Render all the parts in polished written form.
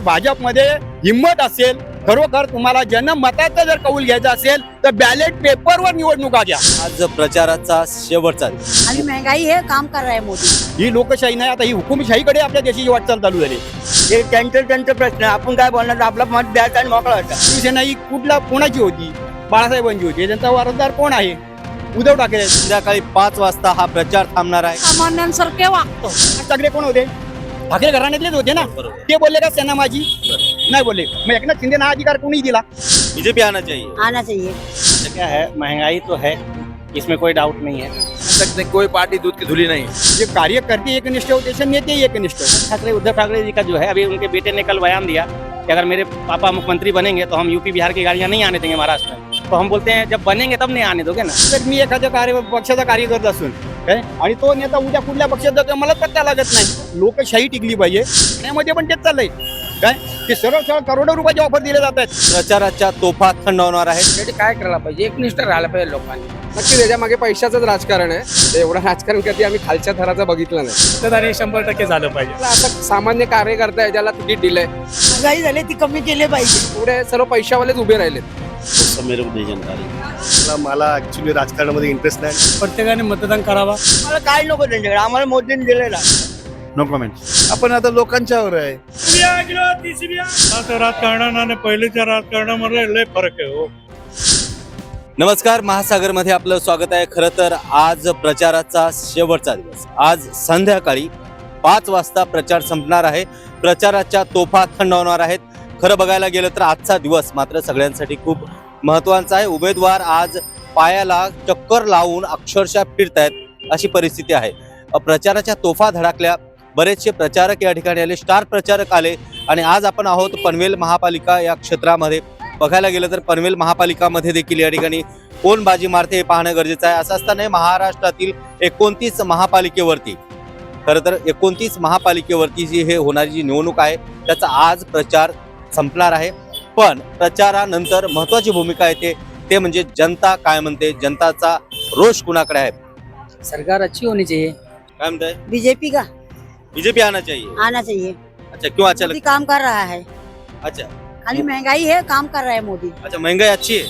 भाजपमध्ये हिंमत असेल, खरोखर तुम्हाला जनमताचा जर कौल घ्यायचा असेल तर बॅलेट पेपरवर निवडणुका घ्या. आज प्रचाराचा शेवटचा दिवस. आणि महंगाई है, काम कर रहा है मोदी. ही लोकशाही नाही, आता ही हुकुमशाहीकडे आपल्या देशाची वाटचाल चालू झाली. हे त्यांचा प्रश्न आहे. आपण काय बोलणार, आपला मत द्यायचा आणि मोकळा व्हायचा. शिवसेना ही कुठला कोणाची होती? बाळासाहेबांची होती. त्यांचा वारसदार कोण आहे? उद्धव ठाकरे. संध्याकाळी 5 वाजता हा प्रचार थांबणार आहे. सामान्यांसारखे वागतो. ठाकरे कोण होते? ठाकरे घराण्यातलेच होते ना. ते बोलले का सेना माझी? नाही बोलले. मग एकनाथ शिंदे हा अधिकार कोणी दिला? बीजेपी आना चाहिए. आना चाहिए. क्या है, महंगाई तो है, इसमें कोई डाउट नहीं है. सकते कोई पार्टी दूध की धुली नहीं. जे कार्यकर्ते एकनिष्ठ होते से नेते एकनिष्ठ. उद्धव ठाकरे जी का जो है, अभी उनके बेटे ने कल बयान दिया कि अगर मेरे पापा मुख्यमंत्री बनेंगे तो हम यूपी बिहार की गाड़ियां नहीं आने देंगे महाराष्ट्र में. तो हम बोलते हैं जब बनेंगे तब नहीं आने दोगे ना. तर मी एखाद्या पक्षाचा कार्यकर्ता असून काय आणि तो नेता उद्या कुठल्या पक्षात जातो मला पत्ता लागत नाही. लोकशाही टिकली पाहिजे. त्यामध्ये पण तेच चाललंय काय की सरळ सरळ करोडो रुपयाचे ऑफर दिले जात आहेत. प्रचाराच्या तोफा थंडवणार आहेत. त्यासाठी काय करायला पाहिजे, एकनिष्ठ राहायला पाहिजे लोकांनी. नक्की त्याच्या मागे पैशाचंच राजकारण आहे. ते एवढं राजकारण कधी आम्ही खालच्या थराचं बघितलं नाही. मतदान 100% झालं पाहिजे. आता सामान्य कार्यकर्ता आहे ज्याला तिकीट दिलंय, महंगाई झाली ती कमी केली पाहिजे. पुढे सर्व पैशावालेच उभे राहिलेत. मेरे को नहीं जानकारी. मला ऍक्च्युली राजकारणामध्ये इंटरेस्ट नाही. प्रत्येकाने मतदान करावा. मला काय नको त्यांच्याकडे, आम्हाला मोदींनी दिलेला. No comment. आपण आता लोकांच्यावर आहे. राजकारण आणि पहिलेच्या राजकारणामध्ये लय फरक आहे. नमस्कार, महासागरमध्ये आपलं स्वागत आहे. खरं तर आज प्रचाराचा शेवटचा दिवस. आज संध्याकाळी 5 वाजता प्रचार संपणार आहे. प्रचाराच्या तोफा थंडवणार आहेत. खरं बघायला गेलं तर आजचा दिवस मात्र सगळ्यांसाठी खूप महत्त्वाचा आहे. उमेदवार आज पायाला चक्कर लावून अक्षरशः फिरतायत अशी परिस्थिती आहे. प्रचाराच्या तोफा धडकल्या. बरेचसे प्रचारक या ठिकाणी आले, स्टार प्रचारक आले आणि आज आपण आहोत पनवेल महापालिका या क्षेत्रामध्ये. बघायला गेलं तर पनवेल महापालिकामध्ये देखील या ठिकाणी कोण बाजी मारते हे पाहणं गरजेचं आहे. असं असताना महाराष्ट्रातील 29 महापालिकेवरती खरं तर 29 महापालिकेवरती जी हे होणारी जी निवडणूक आहे त्याचा आज प्रचार संपणार आहे. पण प्रचारानंतर महत्त्वाची भूमिका येते ते म्हणजे जनता काय म्हणते, जनताचा रोष कुणाकडे आहे. सरकार अच्छी होनी चाहिए. काय म्हणताय? बीजेपी का बीजेपी आना चाहिए. आना चाहिए. अच्छा, क्यों अच्छा मोदी काम कर रहा है. अच्छा खाली महंगाई है, काम कर रहा है मोदी. अच्छा, महंगाई अच्छी आहे.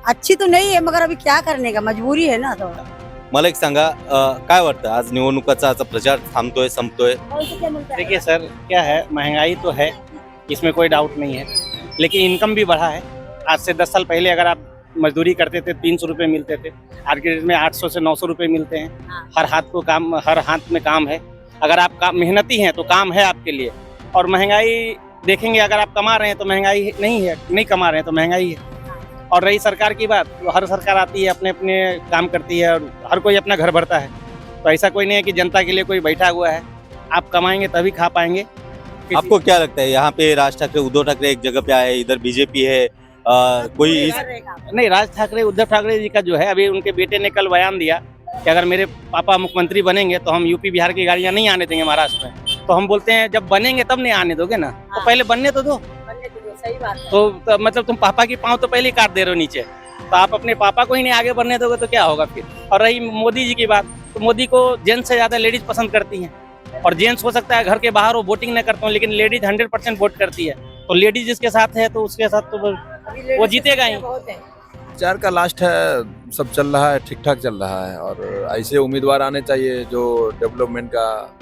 अच्छी तो नहीं है मगर अभी क्या करने का, मजबूरी है ना. थोड़ा मला एक सांगा, काय वाटतं आज निवडणुकाचा प्रचार थांबतोय संपतोय? देखिए सर, क्या है, महंगाई तो है, इसमें कोई डाउट नहीं है, लेकिन इनकम भी बढ़ा है. आज से 10 साल पहले अगर आप मजदूरी करते थे 300 रुपये मिलते थे, आज के डेट में 800 से 900 रुपये मिलते हैं. हर हाथ में काम है. अगर आप मेहनती हैं तो काम है आपके लिए. और महंगाई देखेंगे, अगर आप कमा रहे हैं तो महंगाई नहीं है, नहीं कमा रहे हैं तो महंगाई है. और रही सरकार की बात, तो हर सरकार आती है, अपने अपने काम करती है और हर कोई अपना घर भरता है. तो ऐसा कोई नहीं है कि जनता के लिए कोई बैठा हुआ है. आप कमाएंगे तभी खा पाएंगे. आपको क्या लगता है, यहाँ पे राज ठाकरे उद्धव ठाकरे एक जगह पे आए, इधर बीजेपी है, कोई नहीं, राज ठाकरे उद्धव ठाकरे जी का जो है, अभी उनके बेटे ने कल बयान दिया कि अगर मेरे पापा मुख्यमंत्री बनेंगे तो हम यूपी बिहार की गाड़ियां नहीं आने देंगे महाराष्ट्र में. तो हम बोलते हैं जब बनेंगे तब नहीं आने दोगे ना. तो पहले बनने तो दो. सही बात है. तो मतलब तुम पापा की पाँव तो पहले ही काट दे रहे हो नीचे. तो आप अपने पापा को ही नहीं आगे बढ़ने दोगे तो क्या होगा फिर. और रही मोदी जी की बात, तो मोदी को जेंट्स से ज्यादा लेडीज पसंद करती हैं. और जेंट्स हो सकता है घर के बाहर वो वोटिंग न करते हो, लेकिन लेडीज 100% वोट करती है. तो लेडीज जिसके साथ है तो उसके साथ तो वो जीतेगा ही. प्रचार का लास्ट है, सब चल रहा है, ठीक ठाक चल रहा है. और ऐसे उम्मीदवार आने चाहिए जो डेवलपमेंट का,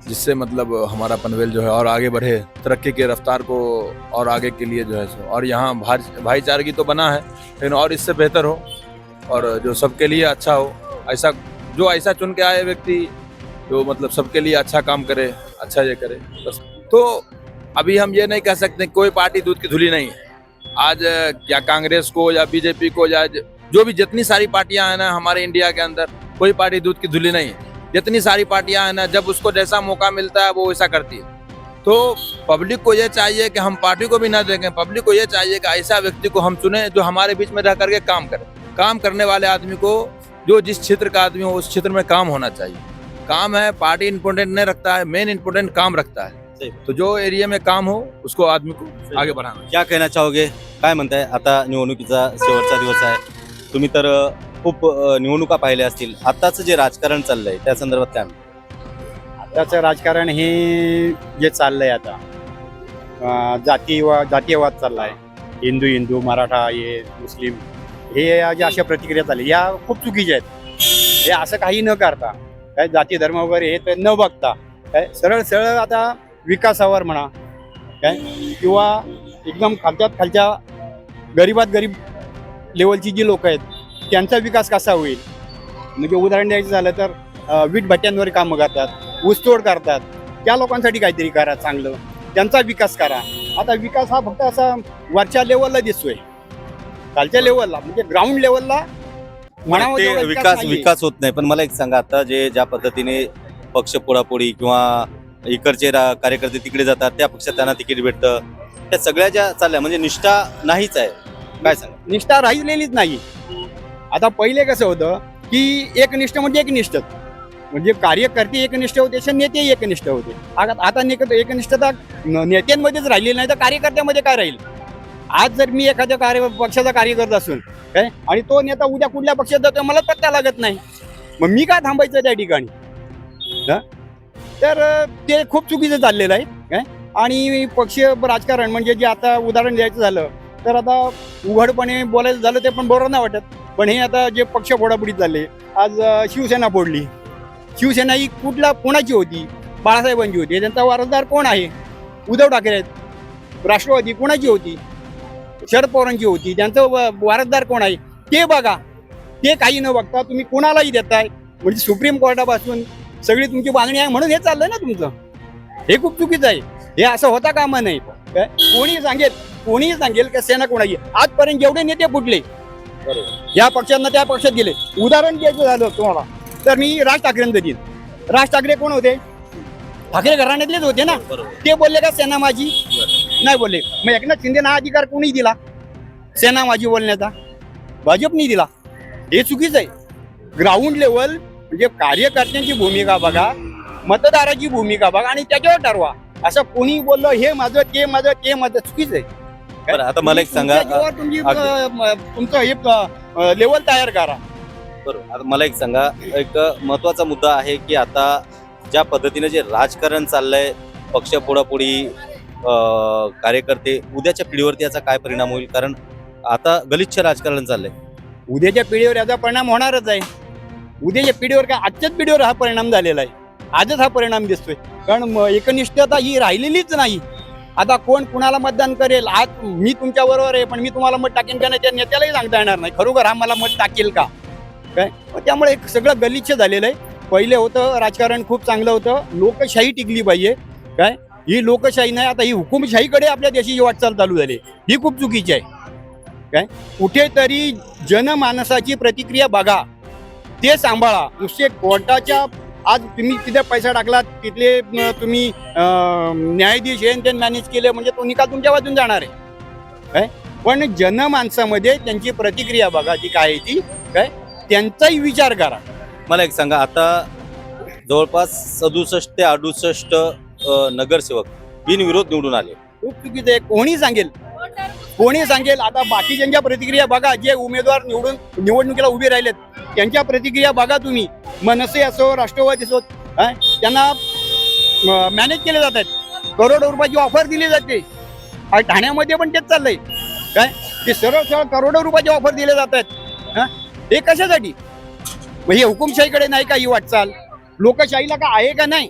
जिससे मतलब हमारा पनवेल जो है और आगे बढ़े, तरक्की के रफ्तार को और आगे के लिए जो है सो. और यहाँ भाईचारगी तो बना है, लेकिन और इससे बेहतर हो और जो सबके लिए अच्छा हो. ऐसा चुन के आए व्यक्ति जो मतलब सबके लिए अच्छा काम करे, अच्छा ये करे बस. तो अभी हम ये नहीं कह सकते कोई पार्टी दूध की धुली नहीं है. आज या कांग्रेस को या बीजेपी को या जो भी जितनी सारी पार्टियां हैं ना हमारे इंडिया के अंदर, कोई पार्टी दूध की धुली नहीं है. जितनी सारी पार्टियां हैं ना, जब उसको जैसा मौका मिलता है वो वैसा करती है. तो पब्लिक को ये चाहिए कि हम पार्टी को भी ना देखें. पब्लिक को ये चाहिए कि ऐसा व्यक्ति को हम चुने जो हमारे बीच में रह करके काम करे. काम करने वाले आदमी को, जो जिस क्षेत्र का आदमी हो उस क्षेत्र में काम होना चाहिए. काम है, पार्टी इम्पोर्टेंट नहीं रखता है, मेन इम्पोर्टेंट काम रखता है. तो जो एरिया में काम हो उसको आदमी को आगे बढ़ाना. क्या कहना चाहोगे, काय म्हणताय? आता निवडणुकीचा शेवटचा दिवस आहे. तुम्ही तर खूप निवडणुका पाहिल्या असतील. आताचं जे राजकारण चाललंय त्या संदर्भात काय म्हणताय? आताचं राजकारण हे जे चाललंय आता जातीयवाद चाललाय, हिंदू मराठा हे मुस्लिम हे ज्या अशा प्रतिक्रिया चालल्या या खूप चुकीच्या आहेत. हे असं काही न करता काय जाती धर्म वगैरे हे तर न बघता काय सरळ आता विकासावर म्हणा काय किंवा एकदम खालच्या गरीबात गरीब लेवलची जी लोक आहेत त्यांचा विकास कसा होईल. म्हणजे उदाहरण द्यायचं झालं तर वीट भट्ट्यांवर कामं करतात, ऊसतोड करतात, त्या लोकांसाठी काहीतरी करा, चांगलं त्यांचा विकास करा. आता विकास हा फक्त असा वरच्या लेवलला दिसतोय, खालच्या लेवलला म्हणजे ग्राउंड लेवलला म्हणावं तेवढा ते नाहीये. विकास होत नाही. पण मला एक सांगा, आता ज्या पद्धतीने पक्ष पोडापोडी किंवा इकडचे कार्यकर्ते तिकडे जातात, त्या पक्षात त्यांना तिकीट भेटतं, त्या सगळ्या ज्या चालल्या म्हणजे निष्ठा नाहीच आहे. काय सांगा? निष्ठा राहिलेलीच नाही. आता पहिले कसं होतं की एकनिष्ठ म्हणजे एकनिष्ठ, म्हणजे कार्यकर्ते एकनिष्ठ होते, नेते एकनिष्ठ होते. आता एकनिष्ठता नेत्यांमध्येच राहिलेली नाही तर कार्यकर्त्यामध्ये काय राहील. आज जर मी एखाद्या पक्षाचा कार्यकर्ता असून काय आणि तो नेता उद्या कुठल्या पक्षात जातो मला पत्ता लागत नाही, मग मी काय थांबायचं त्या ठिकाणी. तर ते खूप चुकीचं चाललेलं आहे काय. आणि पक्षीय राजकारण म्हणजे जे आता उदाहरण द्यायचं झालं तर आता उघडपणे बोलायचं झालं ते पण बरोबर नाही वाटत. पण हे आता जे पक्ष फोडाफोडी चालले, आज शिवसेना फोडली. शिवसेना ही कोणाची होती? बाळासाहेबांची होती. त्यांचा वारसदार कोण आहे? उद्धव ठाकरे आहेत. राष्ट्रवादी कोणाची होती? शरद पवारांची होती. त्यांचं वारसदार कोण आहे ते बघा. ते काही न बघता तुम्ही कोणालाही देताय. म्हणजे सुप्रीम कोर्टापासून सगळी तुमची मागणी आहे म्हणून हे चाललंय ना तुमचं. हे खूप चुकीचं आहे. हे असं होता कामा नाही. कोणीही सांगेल की सेना कोणाची. आजपर्यंत जेवढे नेते फुटले या पक्षांना त्या पक्षात गेले. उदाहरण द्यायचं झालं तुम्हाला तर मी राज ठाकरेंचं देईन. राज ठाकरे कोण होते? ठाकरे घराण्यातलेच होते ना. ते बोलले का सेना माझी? नाही बोलले. मग एकनाथ शिंदेना हा अधिकार कोणी दिला सेना माझी बोलण्याचा? भाजपनी दिला. हे चुकीचं आहे. ग्राउंड लेवल म्हणजे कार्यकर्त्यांची भूमिका बघा, मतदाराची भूमिका बघा आणि त्याच्यावर ठरवा. असं कोणी बोललं हे माझं ते माझं ते माझं चुकीचं आहे. बरं, आता मला एक सांगा, तुमचं हे लेवल तयार करा. बरोबर. आता मला एक सांगा, एक महत्वाचा मुद्दा आहे की आता ज्या पद्धतीने जे राजकारण चाललंय, पक्ष पोडापोडी, कार्यकर्ते, उद्याच्या पिढीवरती याचा काय परिणाम होईल? कारण आता गलिच्छ राजकारण चाललंय. उद्याच्या पिढीवर याचा परिणाम होणारच आहे. उद्याच्या पिढीवर काय आजच्याच पिढीवर हा परिणाम झालेला आहे. आजच हा परिणाम दिसतोय. कारण एकनिष्ठता ही राहिलेलीच नाही. आता कोण कुणाला मतदान करेल? आज मी तुमच्या बरोबर आहे पण मी तुम्हाला मत टाकेन का नाही त्या नेत्यालाही सांगता येणार नाही. खरोखर हा मला मत टाकेल का काय. त्यामुळे सगळं गलिच्छ झालेलं आहे. पहिले होतं राजकारण खूप चांगलं होतं. लोकशाही टिकली पाहिजे काय. ही लोकशाही नाही, आता ही हुकुमशाहीकडे आपल्या देशाची वाटचाल चालू झाली. ही खूप चुकीची आहे काय. कुठेतरी जनमानसाची प्रतिक्रिया बघा, ते सांभाळा. नुसते कोर्टाच्या आज तुम्ही तिथे पैसा टाकला, तिथले तुम्ही न्यायाधीश हे ते मॅनेज केले म्हणजे तो निकाल तुमच्या बाजून जाणार आहे काय. पण जनमानसामध्ये त्यांची प्रतिक्रिया बघा ती काय आहे ती काय, त्यांचाही विचार करा. मला एक सांगा, आता जवळपास 67 ते 68 नगरसेवक बिनविरोध निवडून आले. खूप चुकीचं आहे. कोणी सांगेल आता बाकीच्यांच्या प्रतिक्रिया बघा. जे उमेदवार निवडणुकीला उभे राहिलेत त्यांच्या प्रतिक्रिया बघा तुम्ही. मनसे असो राष्ट्रवादी असो त्यांना मॅनेज केले जात आहेत. करोडो रुपयाची ऑफर दिली जाते. ठाण्यामध्ये पण तेच चाललंय काय. ते सरळ करोडो रुपयाची ऑफर दिले जात आहेत. हे कशासाठी? मग हे हुकुमशाहीकडे नाही का ही वाटचाल? लोकशाहीला का आहे का नाही?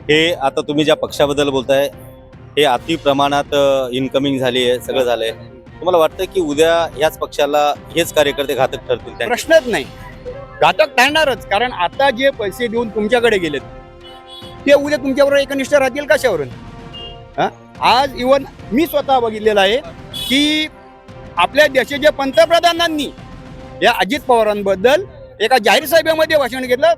हे आता तुम्ही ज्या पक्षाबद्दल बोलताय हे अति प्रमाणात इन्कमिंग झाली आहे, सगळं झालंय. तुम्हाला वाटतं की उद्या याच पक्षाला हेच कार्यकर्ते घातक ठरतील? प्रश्नच नाही. घातक ठरणारच. कारण आता जे पैसे देऊन तुमच्याकडे गेलेत ते उद्या तुमच्याबरोबर एकनिष्ठ राहतील कशावरून? आज इव्हन मी स्वतः बघितलेलं आहे की आपल्या देशाच्या पंतप्रधानांनी या अजित पवारांबद्दल एका जाहीर सभेमध्ये भाषण घेतलं.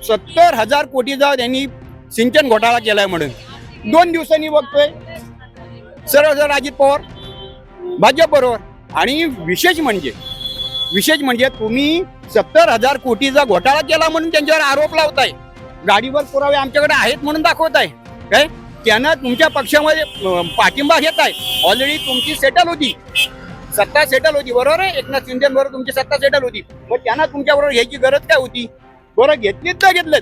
70,000 कोटीचा त्यांनी सिंचन घोटाळा केलाय म्हणून. 2 दिवसांनी बघतोय सरळ अजित पवार भाजप बरोबर. आणि विशेष म्हणजे तुम्ही 70,000 कोटीचा घोटाळा केला म्हणून त्यांच्यावर आरोप लावताय. गाडीवर पुरावे आमच्याकडे आहेत म्हणून दाखवताय काय. त्यांना तुमच्या पक्षामध्ये पाठिंबा घेत आहे. ऑलरेडी तुमची सेटल होती, सत्ता सेटल होती बरोबर आहे. एकनाथ शिंदेबरोबर तुमची सत्ता सेटल होती. मग त्यांना तुमच्याबरोबर घ्यायची गरज काय होती? बरं घेतलीच तर घेतलं.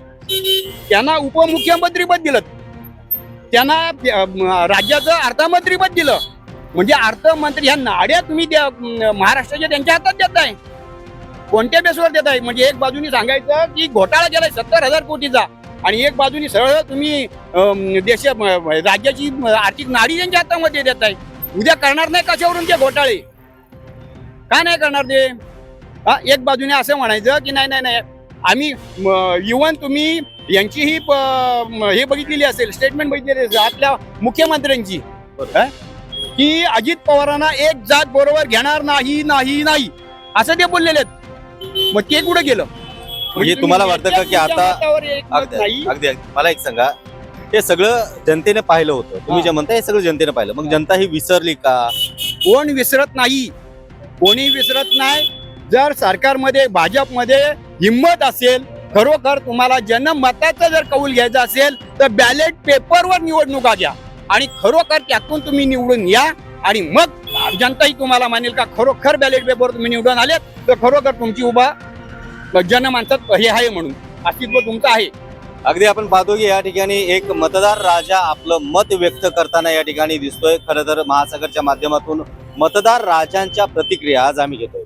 त्यांना उपमुख्यमंत्री पद दिलं त्यांना राज्याचं अर्थमंत्रीपद दिलं. म्हणजे अर्थमंत्री ह्या नाड्या तुम्ही महाराष्ट्राच्या त्यांच्या हातात देताय. कोणत्या बेसवर देताय? म्हणजे एक बाजूनी सांगायचं की घोटाळा केलाय 70,000 कोटीचा आणि एक बाजूनी सरळ तुम्ही राज्याची आर्थिक नाडी त्यांच्या हातामध्ये देताय. उद्या करणार नाही कशावरून ते घोटाळे? का नाही करणार ते? एक बाजूने असं म्हणायचं की नाही नाही नाही आम्ही इव्हन तुम्ही यांची ही हे बघितलेली असेल, स्टेटमेंट बघितलेली असेल आपल्या मुख्यमंत्र्यांची की अजित पवारांना एक जात बरोबर घेणार नाही नाही नाही असं ते बोललेले आहेत. मग ते कुठं गेलं? म्हणजे तुम्हाला वाटतं का की आता नाही अगदी मला एक सांगा, हे सगळं जनतेने पाहिलं होतं, तुम्ही जे म्हणता हे सगळं जनतेने पाहिलं, मग जनता ही विसरली का? कोण विसरत नाही, कोणी विसरत नाही. जर सरकारमध्ये भाजपमध्ये हिंमत असेल, खरोखर तुम्हाला जनमताचा जर कौल घ्यायचा असेल तर बॅलेट पेपरवर निवडणुका घ्या आणि खरोखर त्यातून तुम्ही निवडून या आणि मग जनताही तुम्हाला मानेल का खरोखर बॅलेट पेपरवर तुम्ही निवडून आले तर खरोखर तुमची उभा जनमानसात हे आहे म्हणून अस्तित्व तुमचं आहे. अगदी आपण पाहतो की या ठिकाणी एक मतदार राजा आपलं मत व्यक्त करताना या ठिकाणी दिसतोय. खरं तर महासागरच्या माध्यमातून मतदार राजांच्या प्रतिक्रिया आज आम्ही घेतोय.